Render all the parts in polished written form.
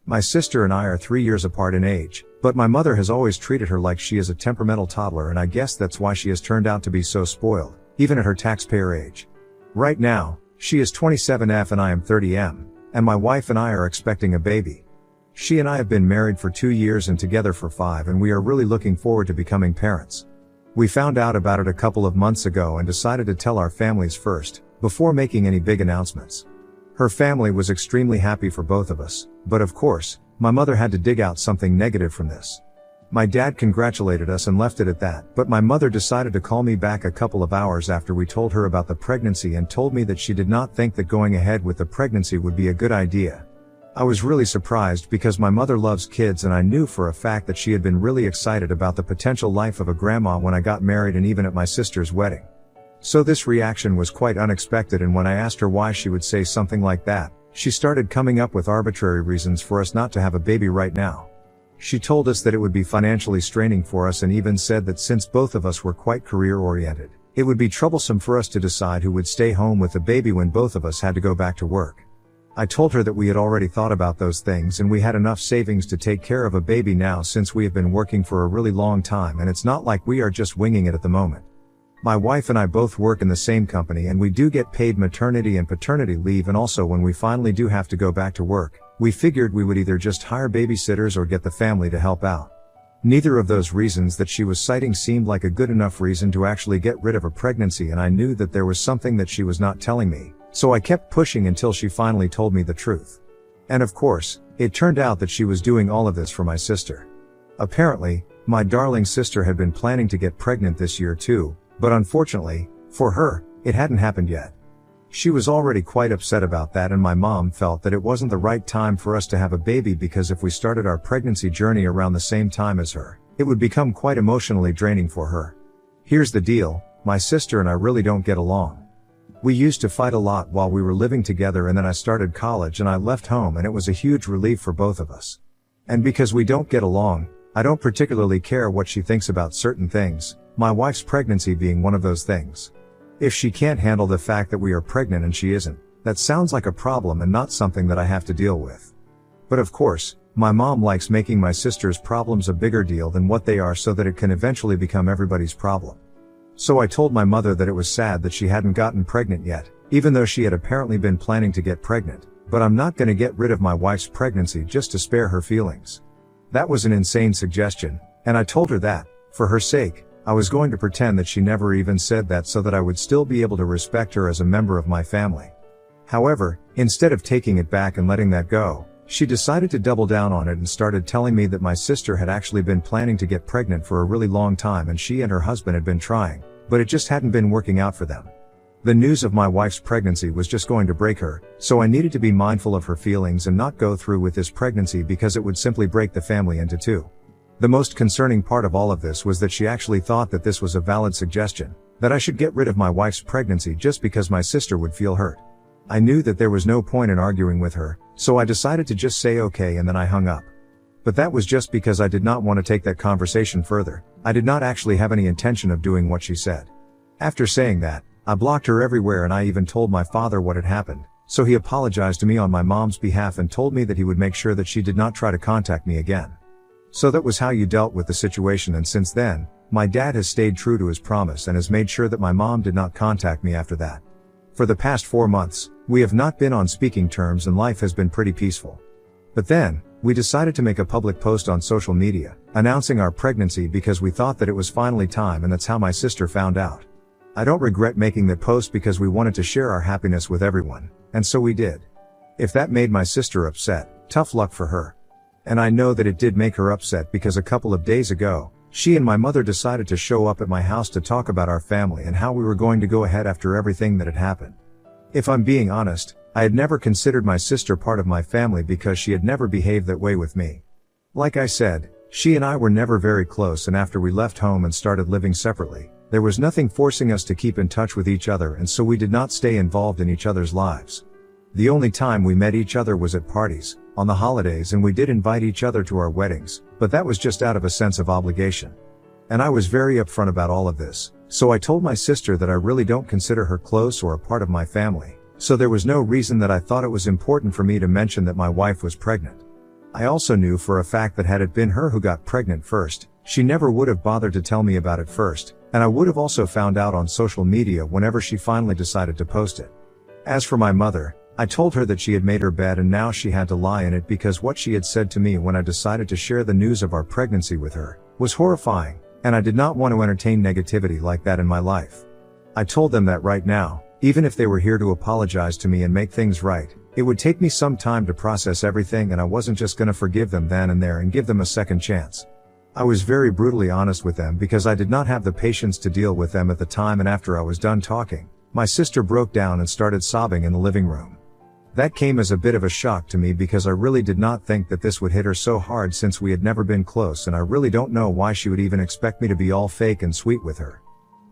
My sister and I are 3 years apart in age, but my mother has always treated her like she is a temperamental toddler, and I guess that's why she has turned out to be so spoiled, even at her taxpayer age. Right now, she is 27F and I am 30M, and my wife and I are expecting a baby. She and I have been married for 2 years and together for 5, and we are really looking forward to becoming parents. We found out about it a couple of months ago and decided to tell our families first, before making any big announcements. Her family was extremely happy for both of us, but of course, my mother had to dig out something negative from this. My dad congratulated us and left it at that, but my mother decided to call me back a couple of hours after we told her about the pregnancy and told me that she did not think that going ahead with the pregnancy would be a good idea. I was really surprised because my mother loves kids, and I knew for a fact that she had been really excited about the potential life of a grandma when I got married and even at my sister's wedding. So this reaction was quite unexpected, and when I asked her why she would say something like that, she started coming up with arbitrary reasons for us not to have a baby right now. She told us that it would be financially straining for us, and even said that since both of us were quite career-oriented, it would be troublesome for us to decide who would stay home with the baby when both of us had to go back to work. I told her that we had already thought about those things and we had enough savings to take care of a baby now, since we have been working for a really long time and it's not like we are just winging it at the moment. My wife and I both work in the same company and we do get paid maternity and paternity leave, and also when we finally do have to go back to work, we figured we would either just hire babysitters or get the family to help out. Neither of those reasons that she was citing seemed like a good enough reason to actually get rid of a pregnancy, and I knew that there was something that she was not telling me. So I kept pushing until she finally told me the truth. And of course, it turned out that she was doing all of this for my sister. Apparently, my darling sister had been planning to get pregnant this year too, but unfortunately, for her, it hadn't happened yet. She was already quite upset about that, and my mom felt that it wasn't the right time for us to have a baby because if we started our pregnancy journey around the same time as her, it would become quite emotionally draining for her. Here's the deal, my sister and I really don't get along. We used to fight a lot while we were living together, and then I started college and I left home, and it was a huge relief for both of us. And because we don't get along, I don't particularly care what she thinks about certain things, my wife's pregnancy being one of those things. If she can't handle the fact that we are pregnant and she isn't, that sounds like a problem and not something that I have to deal with. But of course, my mom likes making my sister's problems a bigger deal than what they are so that it can eventually become everybody's problem. So I told my mother that it was sad that she hadn't gotten pregnant yet, even though she had apparently been planning to get pregnant, but I'm not gonna get rid of my wife's pregnancy just to spare her feelings. That was an insane suggestion, and I told her that, for her sake, I was going to pretend that she never even said that so that I would still be able to respect her as a member of my family. However, instead of taking it back and letting that go, she decided to double down on it and started telling me that my sister had actually been planning to get pregnant for a really long time, and she and her husband had been trying, but it just hadn't been working out for them. The news of my wife's pregnancy was just going to break her, so I needed to be mindful of her feelings and not go through with this pregnancy because it would simply break the family into two. The most concerning part of all of this was that she actually thought that this was a valid suggestion, that I should get rid of my wife's pregnancy just because my sister would feel hurt. I knew that there was no point in arguing with her, so I decided to just say okay, and then I hung up. But that was just because I did not want to take that conversation further. I did not actually have any intention of doing what she said. After saying that, I blocked her everywhere, and I even told my father what had happened, so he apologized to me on my mom's behalf and told me that he would make sure that she did not try to contact me again. So that was how you dealt with the situation, and since then, my dad has stayed true to his promise and has made sure that my mom did not contact me after that. For the past 4 months, we have not been on speaking terms and life has been pretty peaceful. But then, we decided to make a public post on social media, announcing our pregnancy because we thought that it was finally time, and that's how my sister found out. I don't regret making that post because we wanted to share our happiness with everyone, and so we did. If that made my sister upset, tough luck for her. And I know that it did make her upset because a couple of days ago, she and my mother decided to show up at my house to talk about our family and how we were going to go ahead after everything that had happened. If I'm being honest, I had never considered my sister part of my family because she had never behaved that way with me. Like I said, she and I were never very close, and after we left home and started living separately, there was nothing forcing us to keep in touch with each other, and so we did not stay involved in each other's lives. The only time we met each other was at parties, on the holidays, and we did invite each other to our weddings, but that was just out of a sense of obligation. And I was very upfront about all of this, so I told my sister that I really don't consider her close or a part of my family, so there was no reason that I thought it was important for me to mention that my wife was pregnant. I also knew for a fact that had it been her who got pregnant first, she never would have bothered to tell me about it first, and I would have also found out on social media whenever she finally decided to post it. As for my mother, I told her that she had made her bed and now she had to lie in it because what she had said to me when I decided to share the news of our pregnancy with her was horrifying, and I did not want to entertain negativity like that in my life. I told them that right now, even if they were here to apologize to me and make things right, it would take me some time to process everything and I wasn't just gonna forgive them then and there and give them a second chance. I was very brutally honest with them because I did not have the patience to deal with them at the time, and after I was done talking, my sister broke down and started sobbing in the living room. That came as a bit of a shock to me because I really did not think that this would hit her so hard since we had never been close, and I really don't know why she would even expect me to be all fake and sweet with her.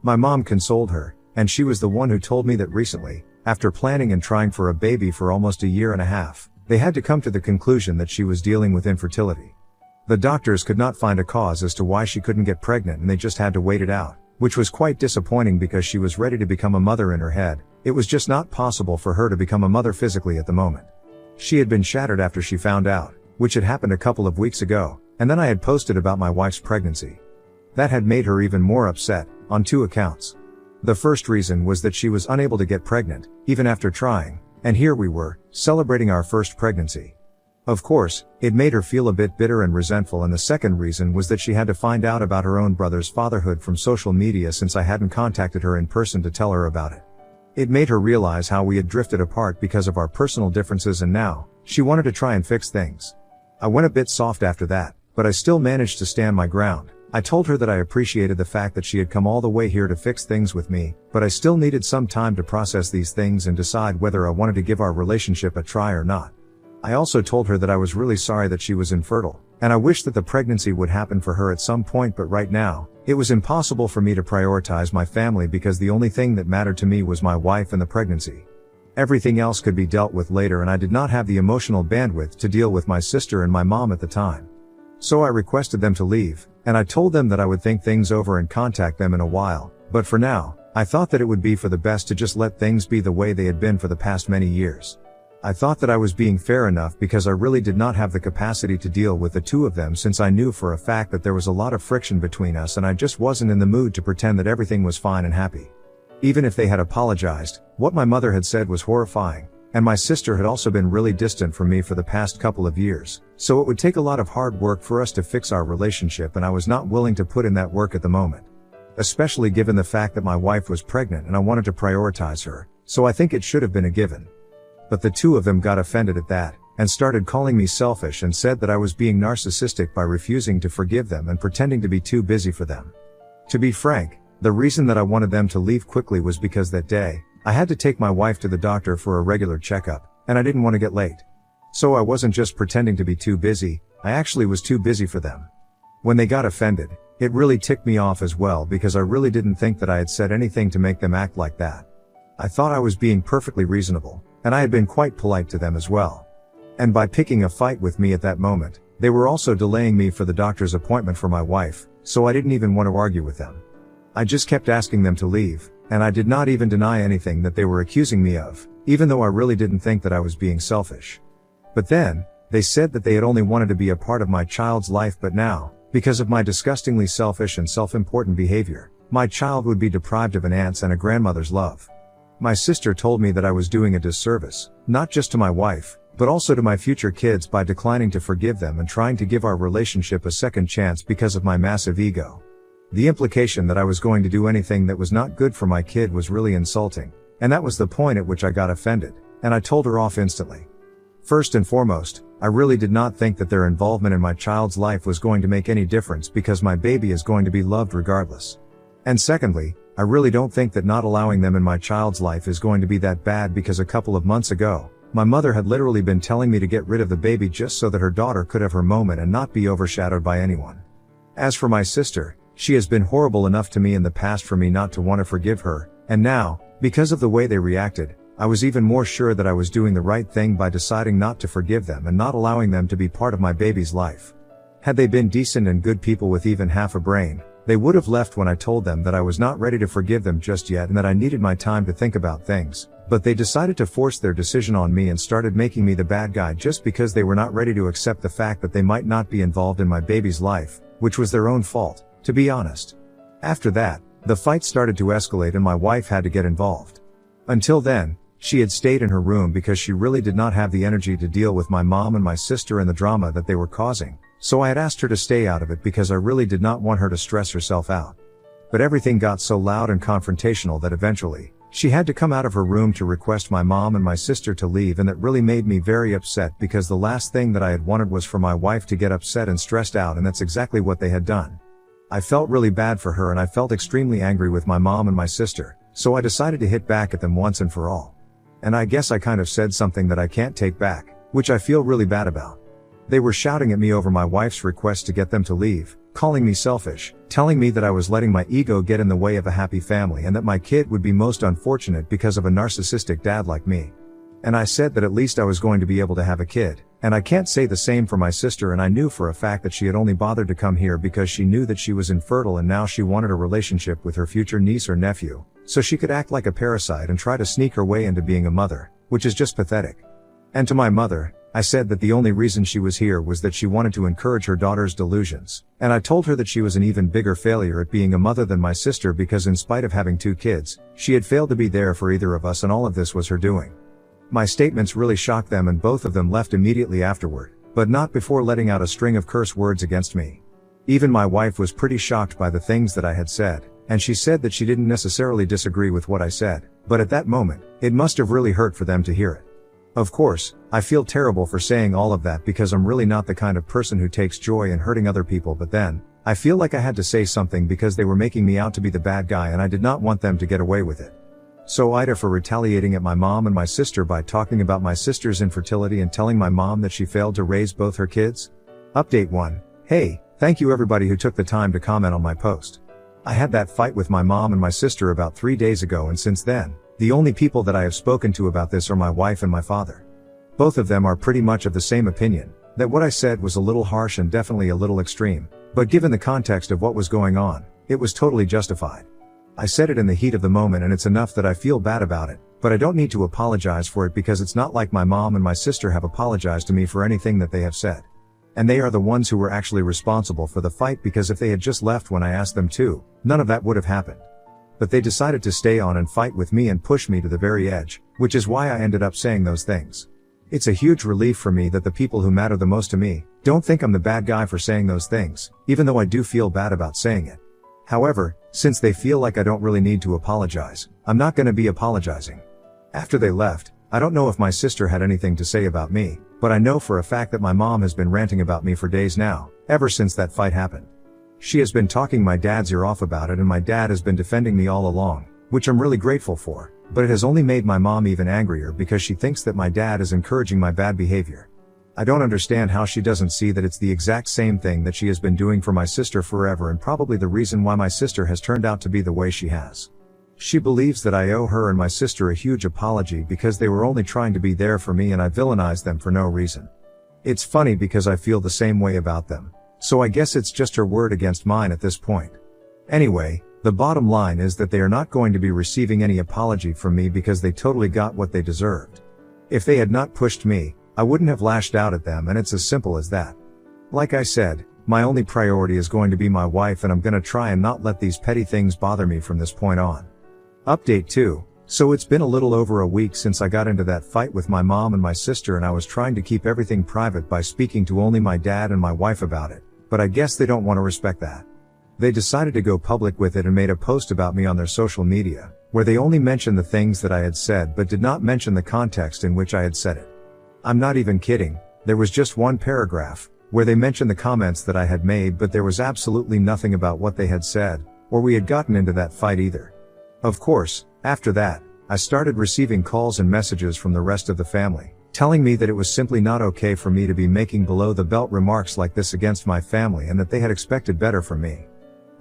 My mom consoled her, and she was the one who told me that recently, after planning and trying for a baby for almost a year and a half, they had to come to the conclusion that she was dealing with infertility. The doctors could not find a cause as to why she couldn't get pregnant and they just had to wait it out, which was quite disappointing because she was ready to become a mother in her head. It was just not possible for her to become a mother physically at the moment. She had been shattered after she found out, which had happened a couple of weeks ago, and then I had posted about my wife's pregnancy. That had made her even more upset, on two accounts. The first reason was that she was unable to get pregnant, even after trying, and here we were, celebrating our first pregnancy. Of course, it made her feel a bit bitter and resentful, and the second reason was that she had to find out about her own brother's fatherhood from social media since I hadn't contacted her in person to tell her about it. It made her realize how we had drifted apart because of our personal differences, and now, she wanted to try and fix things. I went a bit soft after that, but I still managed to stand my ground. I told her that I appreciated the fact that she had come all the way here to fix things with me, but I still needed some time to process these things and decide whether I wanted to give our relationship a try or not. I also told her that I was really sorry that she was infertile, and I wished that the pregnancy would happen for her at some point, but right now, it was impossible for me to prioritize my family because the only thing that mattered to me was my wife and the pregnancy. Everything else could be dealt with later, and I did not have the emotional bandwidth to deal with my sister and my mom at the time. So I requested them to leave, and I told them that I would think things over and contact them in a while, but for now, I thought that it would be for the best to just let things be the way they had been for the past many years. I thought that I was being fair enough because I really did not have the capacity to deal with the two of them, since I knew for a fact that there was a lot of friction between us and I just wasn't in the mood to pretend that everything was fine and happy. Even if they had apologized, what my mother had said was horrifying, and my sister had also been really distant from me for the past couple of years, so it would take a lot of hard work for us to fix our relationship, and I was not willing to put in that work at the moment. Especially given the fact that my wife was pregnant and I wanted to prioritize her, so I think it should have been a given. But the two of them got offended at that, and started calling me selfish and said that I was being narcissistic by refusing to forgive them and pretending to be too busy for them. To be frank, the reason that I wanted them to leave quickly was because that day, I had to take my wife to the doctor for a regular checkup, and I didn't want to get late. So I wasn't just pretending to be too busy, I actually was too busy for them. When they got offended, it really ticked me off as well because I really didn't think that I had said anything to make them act like that. I thought I was being perfectly reasonable, and I had been quite polite to them as well. And by picking a fight with me at that moment, they were also delaying me for the doctor's appointment for my wife, so I didn't even want to argue with them. I just kept asking them to leave, and I did not even deny anything that they were accusing me of, even though I really didn't think that I was being selfish. But then, they said that they had only wanted to be a part of my child's life, but now, because of my disgustingly selfish and self-important behavior, my child would be deprived of an aunt's and a grandmother's love. My sister told me that I was doing a disservice, not just to my wife, but also to my future kids by declining to forgive them and trying to give our relationship a second chance because of my massive ego. The implication that I was going to do anything that was not good for my kid was really insulting, and that was the point at which I got offended, and I told her off instantly. First and foremost, I really did not think that their involvement in my child's life was going to make any difference because my baby is going to be loved regardless. And secondly, I really don't think that not allowing them in my child's life is going to be that bad because a couple of months ago, my mother had literally been telling me to get rid of the baby just so that her daughter could have her moment and not be overshadowed by anyone. As for my sister, she has been horrible enough to me in the past for me not to want to forgive her, and now, because of the way they reacted, I was even more sure that I was doing the right thing by deciding not to forgive them and not allowing them to be part of my baby's life. Had they been decent and good people with even half a brain, They would have left when I told them that I was not ready to forgive them just yet and that I needed my time to think about things, but they decided to force their decision on me and started making me the bad guy just because they were not ready to accept the fact that they might not be involved in my baby's life, which was their own fault, to be honest. After that, the fight started to escalate and my wife had to get involved. Until then, she had stayed in her room because she really did not have the energy to deal with my mom and my sister and the drama that they were causing, so I had asked her to stay out of it because I really did not want her to stress herself out. But everything got so loud and confrontational that eventually, she had to come out of her room to request my mom and my sister to leave, and that really made me very upset because the last thing that I had wanted was for my wife to get upset and stressed out, and that's exactly what they had done. I felt really bad for her and I felt extremely angry with my mom and my sister, so I decided to hit back at them once and for all. And I guess I kind of said something that I can't take back, which I feel really bad about. They were shouting at me over my wife's request to get them to leave, calling me selfish, telling me that I was letting my ego get in the way of a happy family and that my kid would be most unfortunate because of a narcissistic dad like me. And I said that at least I was going to be able to have a kid, and I can't say the same for my sister, and I knew for a fact that she had only bothered to come here because she knew that she was infertile and now she wanted a relationship with her future niece or nephew, so she could act like a parasite and try to sneak her way into being a mother, which is just pathetic. And to my mother, I said that the only reason she was here was that she wanted to encourage her daughter's delusions, and I told her that she was an even bigger failure at being a mother than my sister because in spite of having 2 kids, she had failed to be there for either of us and all of this was her doing. My statements really shocked them and both of them left immediately afterward, but not before letting out a string of curse words against me. Even my wife was pretty shocked by the things that I had said, and she said that she didn't necessarily disagree with what I said, but at that moment, it must have really hurt for them to hear it. Of course, I feel terrible for saying all of that because I'm really not the kind of person who takes joy in hurting other people, but then, I feel like I had to say something because they were making me out to be the bad guy and I did not want them to get away with it. So Ida for retaliating at my mom and my sister by talking about my sister's infertility and telling my mom that she failed to raise both her kids. Update 1. Hey, thank you everybody who took the time to comment on my post. I had that fight with my mom and my sister about 3 days ago, and since then, the only people that I have spoken to about this are my wife and my father. Both of them are pretty much of the same opinion, that what I said was a little harsh and definitely a little extreme, but given the context of what was going on, it was totally justified. I said it in the heat of the moment and it's enough that I feel bad about it, but I don't need to apologize for it because it's not like my mom and my sister have apologized to me for anything that they have said. And they are the ones who were actually responsible for the fight because if they had just left when I asked them to, none of that would have happened. But they decided to stay on and fight with me and push me to the very edge, which is why I ended up saying those things. It's a huge relief for me that the people who matter the most to me don't think I'm the bad guy for saying those things, even though I do feel bad about saying it. However, since they feel like I don't really need to apologize, I'm not going to be apologizing. After they left, I don't know if my sister had anything to say about me, but I know for a fact that my mom has been ranting about me for days now, ever since that fight happened. She has been talking my dad's ear off about it and my dad has been defending me all along, which I'm really grateful for, but it has only made my mom even angrier because she thinks that my dad is encouraging my bad behavior. I don't understand how she doesn't see that it's the exact same thing that she has been doing for my sister forever and probably the reason why my sister has turned out to be the way she has. She believes that I owe her and my sister a huge apology because they were only trying to be there for me and I villainized them for no reason. It's funny because I feel the same way about them, so I guess it's just her word against mine at this point. Anyway, the bottom line is that they are not going to be receiving any apology from me because they totally got what they deserved. If they had not pushed me, I wouldn't have lashed out at them, and it's as simple as that. Like I said, my only priority is going to be my wife and I'm gonna try and not let these petty things bother me from this point on. Update 2. So it's been a little over a week since I got into that fight with my mom and my sister and I was trying to keep everything private by speaking to only my dad and my wife about it, but I guess they don't want to respect that. They decided to go public with it and made a post about me on their social media, where they only mentioned the things that I had said but did not mention the context in which I had said it. I'm not even kidding, there was just one paragraph, where they mentioned the comments that I had made but there was absolutely nothing about what they had said, or we had gotten into that fight either. Of course, after that, I started receiving calls and messages from the rest of the family, telling me that it was simply not okay for me to be making below the belt remarks like this against my family and that they had expected better from me.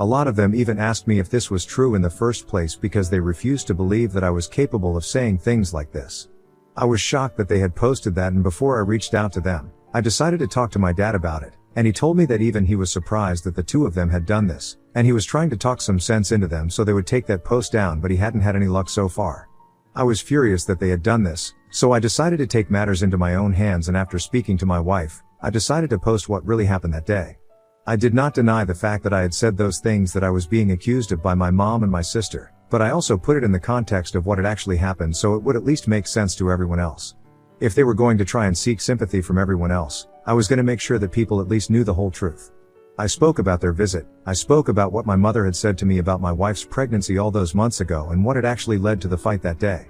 A lot of them even asked me if this was true in the first place because they refused to believe that I was capable of saying things like this. I was shocked that they had posted that, and before I reached out to them, I decided to talk to my dad about it, and he told me that even he was surprised that the two of them had done this, and he was trying to talk some sense into them so they would take that post down, but he hadn't had any luck so far. I was furious that they had done this, so I decided to take matters into my own hands, and after speaking to my wife, I decided to post what really happened that day. I did not deny the fact that I had said those things that I was being accused of by my mom and my sister, but I also put it in the context of what had actually happened so it would at least make sense to everyone else. If they were going to try and seek sympathy from everyone else, I was going to make sure that people at least knew the whole truth. I spoke about their visit, I spoke about what my mother had said to me about my wife's pregnancy all those months ago and what had actually led to the fight that day.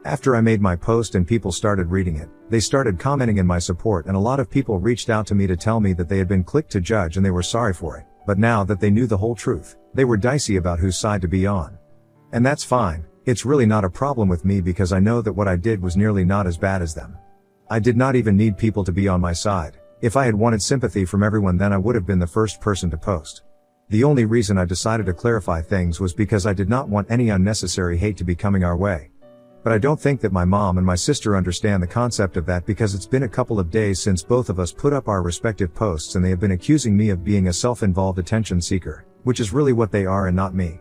After I made my post and people started reading it, they started commenting in my support, and a lot of people reached out to me to tell me that they had been clicked to judge and they were sorry for it, but now that they knew the whole truth, they were dicey about whose side to be on. And that's fine, it's really not a problem with me because I know that what I did was nearly not as bad as them. I did not even need people to be on my side. If I had wanted sympathy from everyone, then I would have been the first person to post. The only reason I decided to clarify things was because I did not want any unnecessary hate to be coming our way. But I don't think that my mom and my sister understand the concept of that because it's been a couple of days since both of us put up our respective posts and they have been accusing me of being a self-involved attention seeker, which is really what they are and not me.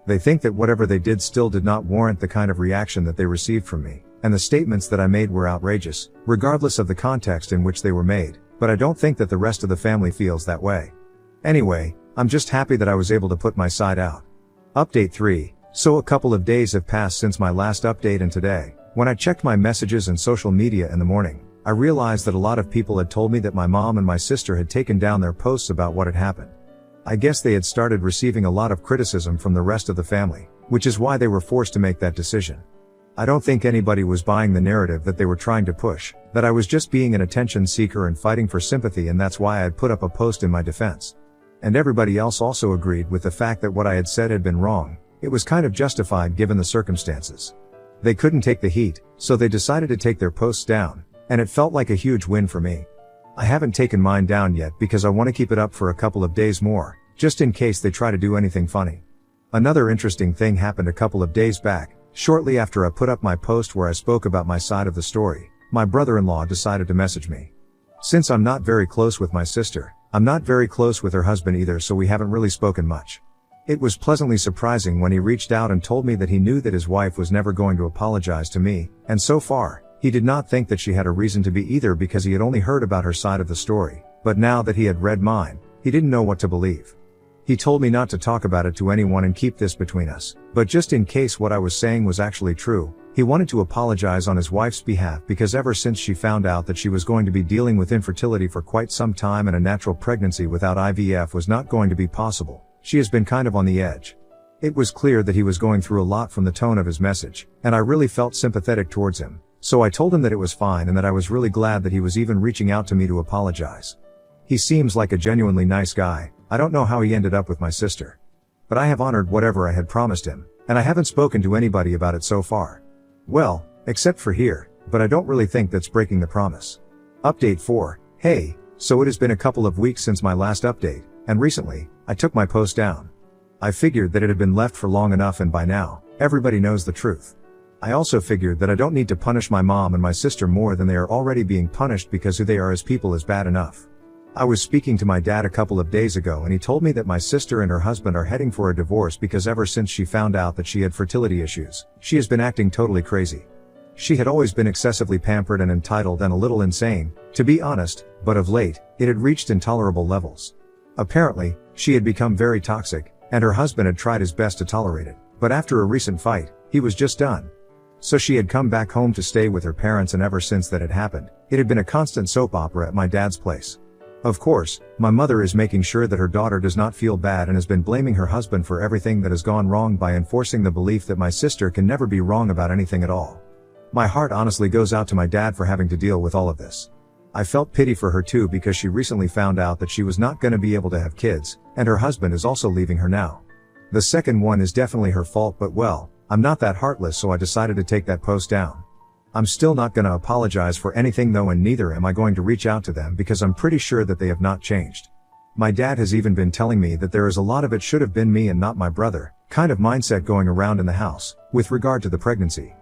They think that whatever they did still did not warrant the kind of reaction that they received from me, and the statements that I made were outrageous, regardless of the context in which they were made, but I don't think that the rest of the family feels that way. Anyway, I'm just happy that I was able to put my side out. Update 3. So a couple of days have passed since my last update, and today, when I checked my messages and social media in the morning, I realized that a lot of people had told me that my mom and my sister had taken down their posts about what had happened. I guess they had started receiving a lot of criticism from the rest of the family, which is why they were forced to make that decision. I don't think anybody was buying the narrative that they were trying to push, that I was just being an attention seeker and fighting for sympathy, and that's why I had put up a post in my defense. And everybody else also agreed with the fact that what I had said had been wrong. It was kind of justified given the circumstances. They couldn't take the heat, so they decided to take their posts down, and it felt like a huge win for me. I haven't taken mine down yet because I want to keep it up for a couple of days more, just in case they try to do anything funny. Another interesting thing happened a couple of days back. Shortly after I put up my post where I spoke about my side of the story, my brother-in-law decided to message me. Since I'm not very close with my sister, I'm not very close with her husband either, so we haven't really spoken much. It was pleasantly surprising when he reached out and told me that he knew that his wife was never going to apologize to me, and so far, he did not think that she had a reason to be either because he had only heard about her side of the story, but now that he had read mine, he didn't know what to believe. He told me not to talk about it to anyone and keep this between us, but just in case what I was saying was actually true, he wanted to apologize on his wife's behalf because ever since she found out that she was going to be dealing with infertility for quite some time and a natural pregnancy without IVF was not going to be possible, she has been kind of on the edge. It was clear that he was going through a lot from the tone of his message, and I really felt sympathetic towards him, so I told him that it was fine and that I was really glad that he was even reaching out to me to apologize. He seems like a genuinely nice guy. I don't know how he ended up with my sister. But I have honored whatever I had promised him, and I haven't spoken to anybody about it so far. Well, except for here, but I don't really think that's breaking the promise. Update 4. Hey, so it has been a couple of weeks since my last update, and recently, I took my post down. I figured that it had been left for long enough and by now, everybody knows the truth. I also figured that I don't need to punish my mom and my sister more than they are already being punished because who they are as people is bad enough. I was speaking to my dad a couple of days ago and he told me that my sister and her husband are heading for a divorce because ever since she found out that she had fertility issues, she has been acting totally crazy. She had always been excessively pampered and entitled and a little insane, to be honest, but of late, it had reached intolerable levels. Apparently, she had become very toxic, and her husband had tried his best to tolerate it, but after a recent fight, he was just done. So she had come back home to stay with her parents, and ever since that had happened, it had been a constant soap opera at my dad's place. Of course, my mother is making sure that her daughter does not feel bad and has been blaming her husband for everything that has gone wrong by enforcing the belief that my sister can never be wrong about anything at all. My heart honestly goes out to my dad for having to deal with all of this. I felt pity for her too because she recently found out that she was not going to be able to have kids, and her husband is also leaving her now. The second one is definitely her fault, but well, I'm not that heartless, so I decided to take that post down. I'm still not going to apologize for anything though, and neither am I going to reach out to them because I'm pretty sure that they have not changed. My dad has even been telling me that there is a lot of it should have been me and not my brother kind of mindset going around in the house with regard to the pregnancy.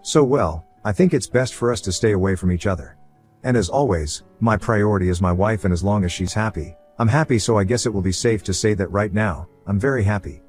So well, I think it's best for us to stay away from each other. And as always, my priority is my wife, and as long as she's happy, I'm happy, so I guess it will be safe to say that right now, I'm very happy.